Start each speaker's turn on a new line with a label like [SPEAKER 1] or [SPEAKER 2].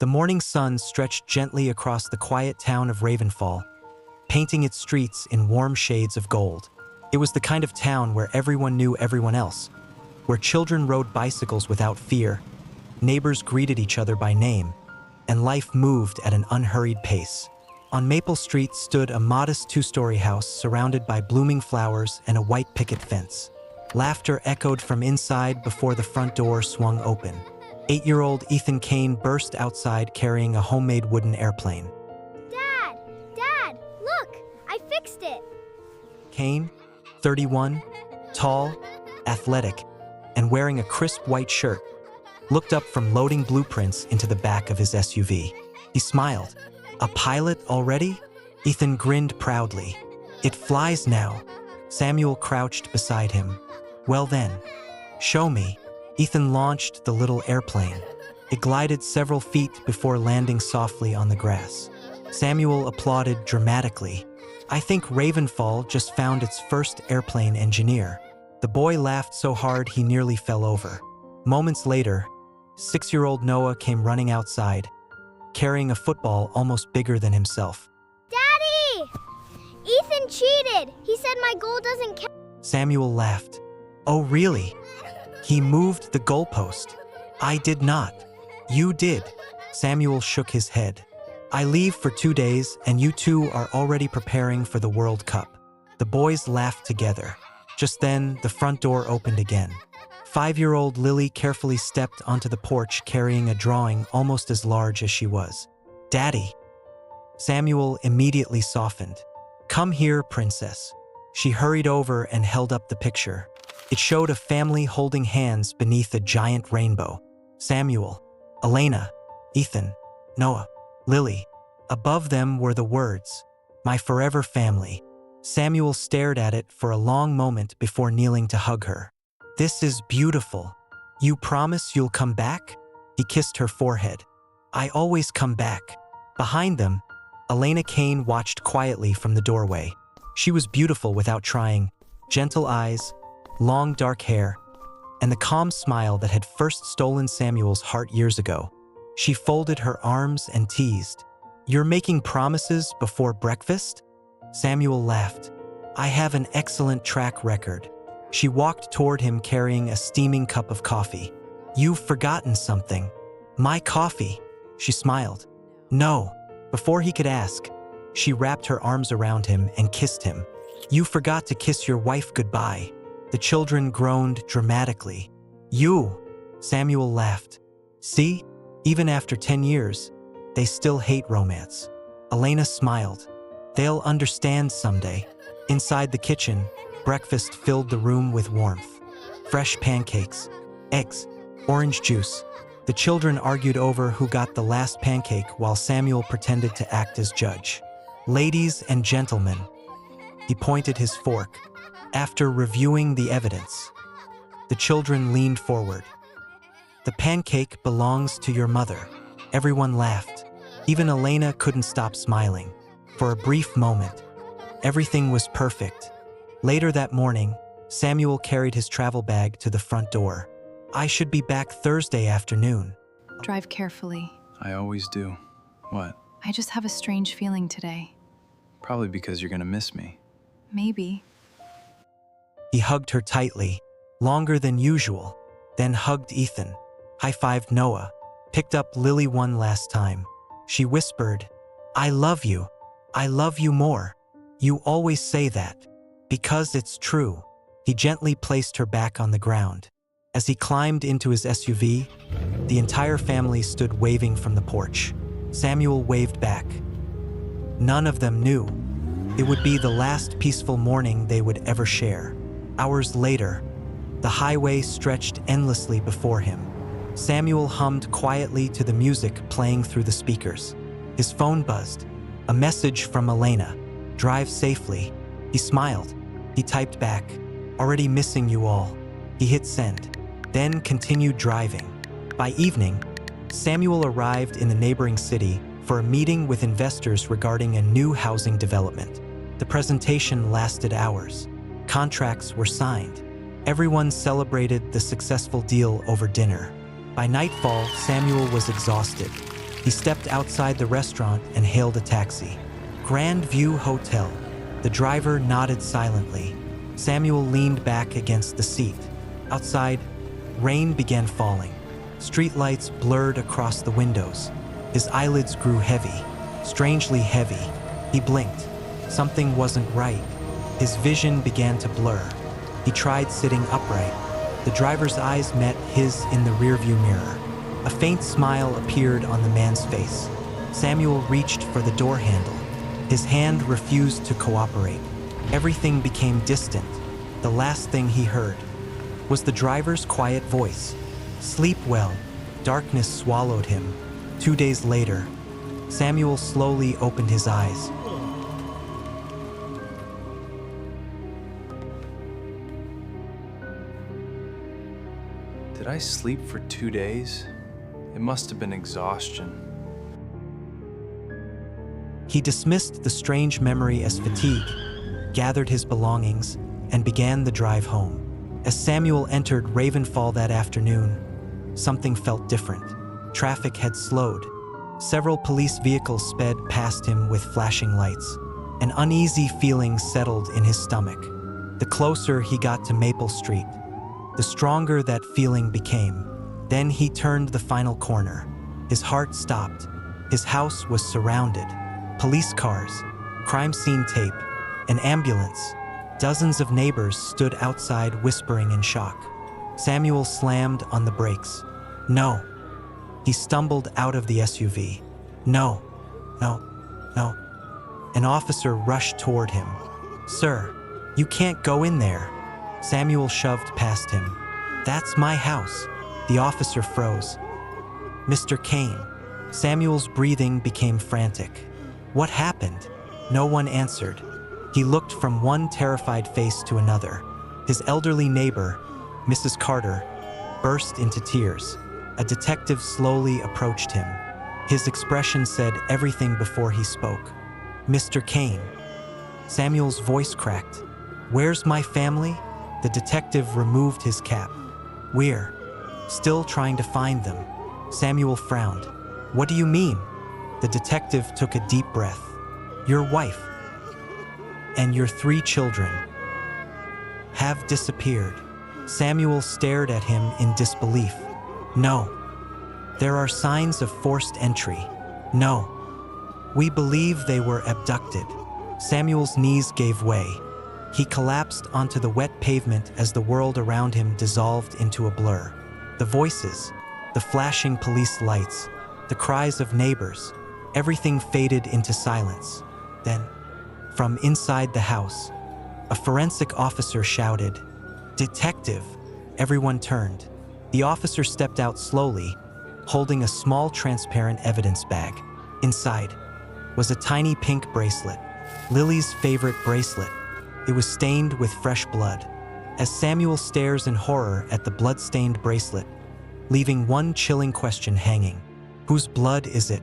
[SPEAKER 1] The morning sun stretched gently across the quiet town of Ravenfall, painting its streets in warm shades of gold. It was the kind of town where everyone knew everyone else, where children rode bicycles without fear, neighbors greeted each other by name, and life moved at an unhurried pace. On Maple Street stood a modest two-story house surrounded by blooming flowers and a white picket fence. Laughter echoed from inside before the front door swung open. 8-year-old Ethan Kane burst outside carrying a homemade wooden airplane.
[SPEAKER 2] Dad, look, I fixed it.
[SPEAKER 1] Kane, 31, tall, athletic, and wearing a crisp white shirt, looked up from loading blueprints into the back of his SUV. He smiled. A pilot already? Ethan grinned proudly. It flies now. Samuel crouched beside him. Well then, show me. Ethan launched the little airplane. It glided several feet before landing softly on the grass. Samuel applauded dramatically. I think Ravenfall just found its first airplane engineer. The boy laughed so hard he nearly fell over. Moments later, 6-year-old Noah came running outside, carrying a football almost bigger than himself.
[SPEAKER 2] Daddy! Ethan cheated! He said my goal doesn't count.
[SPEAKER 1] Samuel laughed. Oh, really? He moved the goalpost. I did not. You did. Samuel shook his head. I leave for 2 days, and you two are already preparing for the World Cup. The boys laughed together. Just then, the front door opened again. 5-year-old Lily carefully stepped onto the porch carrying a drawing almost as large as she was. Daddy. Samuel immediately softened. Come here, princess. She hurried over and held up the picture. It showed a family holding hands beneath a giant rainbow. Samuel, Elena, Ethan, Noah, Lily. Above them were the words, "My forever family." Samuel stared at it for a long moment before kneeling to hug her. This is beautiful. You promise you'll come back? He kissed her forehead. I always come back. Behind them, Elena Kane watched quietly from the doorway. She was beautiful without trying. Gentle eyes, long dark hair, and the calm smile that had first stolen Samuel's heart years ago. She folded her arms and teased. You're making promises before breakfast? Samuel laughed. I have an excellent track record. She walked toward him carrying a steaming cup of coffee. You've forgotten something. My coffee. She smiled. No. Before he could ask, she wrapped her arms around him and kissed him. You forgot to kiss your wife goodbye. The children groaned dramatically. You. Samuel laughed. See? Even after 10 years, they still hate romance. Elena smiled. They'll understand someday. Inside the kitchen, breakfast filled the room with warmth. Fresh pancakes, eggs, orange juice. The children argued over who got the last pancake while Samuel pretended to act as judge. Ladies and gentlemen, he pointed his fork. After reviewing the evidence, the children leaned forward. The pancake belongs to your mother. Everyone laughed. Even Elena couldn't stop smiling. For a brief moment, everything was perfect. Later that morning, Samuel carried his travel bag to the front door. I should be back Thursday afternoon.
[SPEAKER 3] Drive carefully.
[SPEAKER 4] I always do. What?
[SPEAKER 3] I just have a strange feeling today.
[SPEAKER 4] Probably because you're gonna miss me.
[SPEAKER 3] Maybe.
[SPEAKER 1] He hugged her tightly, longer than usual, then hugged Ethan, high-fived Noah, picked up Lily one last time. She whispered, I love you. I love you more. You always say that. Because it's true. He gently placed her back on the ground. As he climbed into his SUV, the entire family stood waving from the porch. Samuel waved back. None of them knew. It would be the last peaceful morning they would ever share. Hours later, the highway stretched endlessly before him. Samuel hummed quietly to the music playing through the speakers. His phone buzzed. A message from Elena. Drive safely. He smiled. He typed back. Already missing you all. He hit send, then continued driving. By evening, Samuel arrived in the neighboring city for a meeting with investors regarding a new housing development. The presentation lasted hours. Contracts were signed. Everyone celebrated the successful deal over dinner. By nightfall, Samuel was exhausted. He stepped outside the restaurant and hailed a taxi. Grand View Hotel. The driver nodded silently. Samuel leaned back against the seat. Outside, rain began falling. Streetlights blurred across the windows. His eyelids grew heavy, strangely heavy. He blinked. Something wasn't right. His vision began to blur. He tried sitting upright. The driver's eyes met his in the rearview mirror. A faint smile appeared on the man's face. Samuel reached for the door handle. His hand refused to cooperate. Everything became distant. The last thing he heard was the driver's quiet voice. Sleep well. Darkness swallowed him. 2 days later, Samuel slowly opened his eyes.
[SPEAKER 4] Did I sleep for 2 days? It must have been exhaustion.
[SPEAKER 1] He dismissed the strange memory as fatigue, gathered his belongings, and began the drive home. As Samuel entered Ravenfall that afternoon, something felt different. Traffic had slowed. Several police vehicles sped past him with flashing lights. An uneasy feeling settled in his stomach. The closer he got to Maple Street, the stronger that feeling became. Then he turned the final corner. His heart stopped. His house was surrounded. Police cars, crime scene tape, an ambulance. Dozens of neighbors stood outside whispering in shock. Samuel slammed on the brakes. No. He stumbled out of the SUV. No. An officer rushed toward him. Sir, you can't go in there. Samuel shoved past him. That's my house. The officer froze. Mr. Kane. Samuel's breathing became frantic. What happened? No one answered. He looked from one terrified face to another. His elderly neighbor, Mrs. Carter, burst into tears. A detective slowly approached him. His expression said everything before he spoke. Mr. Kane. Samuel's voice cracked. Where's my family? The detective removed his cap. We're still trying to find them. Samuel frowned. What do you mean? The detective took a deep breath. Your wife and your 3 children have disappeared. Samuel stared at him in disbelief. No. There are signs of forced entry. No. We believe they were abducted. Samuel's knees gave way. He collapsed onto the wet pavement as the world around him dissolved into a blur. The voices, the flashing police lights, the cries of neighbors, everything faded into silence. Then, from inside the house, a forensic officer shouted, "Detective!" Everyone turned. The officer stepped out slowly, holding a small transparent evidence bag. Inside was a tiny pink bracelet, Lily's favorite bracelet. It was stained with fresh blood. As Samuel stares in horror at the blood-stained bracelet, leaving one chilling question hanging. Whose blood is it?